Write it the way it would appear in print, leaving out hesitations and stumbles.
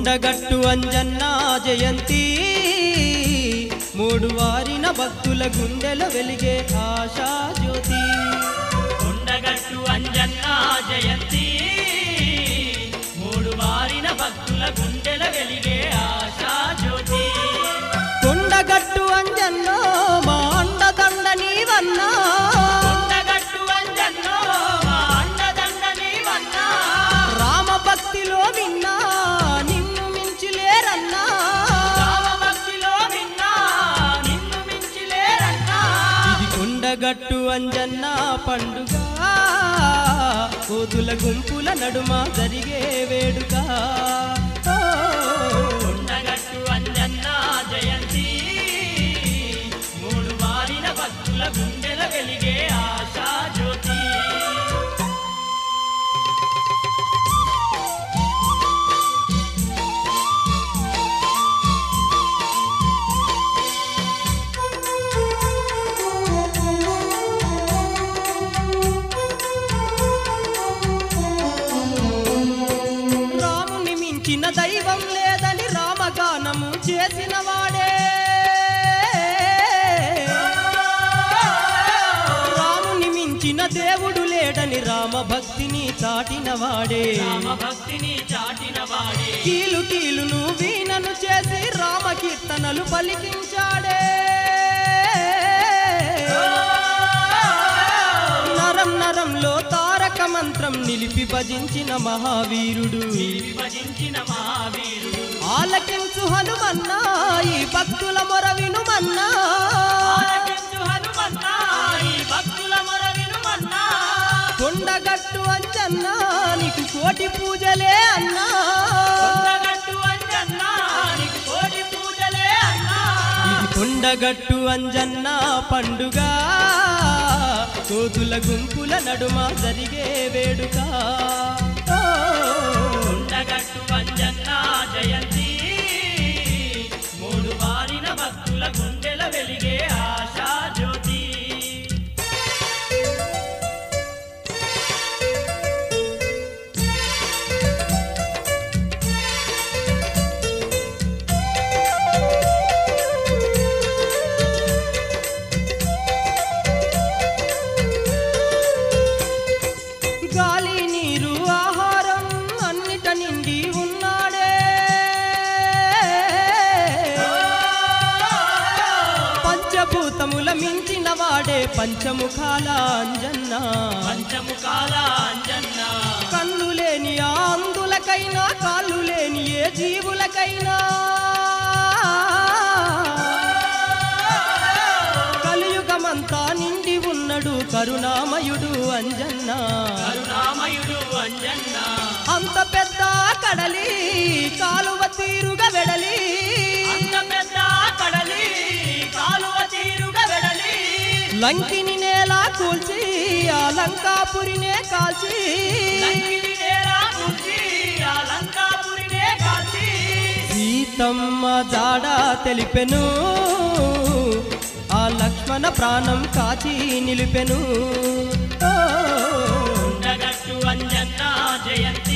కొండగట్టు అంజన్న జయంతి మూడు వారిన భక్తుల గుండెల వెలిగే ఆశా జ్యోతి కొండగట్టు అంజన్న జయంతి మూడు వారిన భక్తుల గుండెల వెలిగే ఆశా జ్యోతి కొండగట్టు అంజన్నో మా అండదండ నీవన్నా కొండగట్టు అంజన్నో మా అండదండ నీవన్నా రామ భక్తిలో విన్నా నిన్ను మించి లేరన్నా రామ భక్తిలో విన్నా నిన్ను మించి లేరన్నా ఇది కొండగట్టు అంజన్న పండుగ కోతుల గుంపుల నడుమ జరిగే వేడుక కొండగట్టు అంజన్న జయంతి మూడు వారిన భక్తుల గుండెల వెలిగే ఆశా జ్యోతి రాముని మించిన దైవం లేదని రామగానము చేసిన వాడే రాముని మించిన దేవుడు లేడని రామ భక్తిని చాటిన వాడే రామ భక్తిని చాటిన వాడే కీలు కీలును వీణను చేసి రామ కీర్తనలు పలికించాడే నరం నరంలో తారక మంత్రం నిలిపి భజించిన మహావీరుడు విభజించిన మహావీరుడు ఆలకించు హనుమన్నా ఈ భక్తుల మొర వినుమన్నా ఆలకించు హనుమన్నా ఈ భక్తుల మొర వినుమన్నా కొండగట్టు అంజన్నా నీకు కోటి పూజలే అన్నా కొండగట్టు అంజన్న నీకు కోటి పూజలే అన్నా ఇది కొండగట్టు అంజన్న పండుగ కోతుల గుంపుల నడుమ జరిగే వేడుక కొండగట్టు అంజన్న జయంతి మూడు వారిన భక్తుల గుండెల వెలిగే ఆశా జ్యోతి గాలి నీరు ఆహారం అన్నిట నిండి ఉన్నాడే పంచభూతముల మించిన వాడే పంచముఖాల అంజన్న పంచముఖాల అంజన్న కన్ను లేని ఆ అందులకైనా కాళ్ళు లేని ఏ జీవులకైనా కలియుగమంతా నిండి ఉన్నడు కరుణామయుడు అంజన్న కరుణామయుడు అంజన్న అంత పెద్ద కడలి కాలువ తీరుగా వెడలి అంత పెద్ద కడలి కాలువ తీరుగా వెడలి లంకిని నేల కూల్చి ఆ లంకాపురినే కాల్చి లంకిని నేల కూల్చి ఆ లంకాపురినే కాల్చి సీతమ్మ జాడ తెలిపెను ఆ లక్ష్మణ ప్రాణం కాచి నిలిపెను కొండగట్టు అంజన్న జయంతి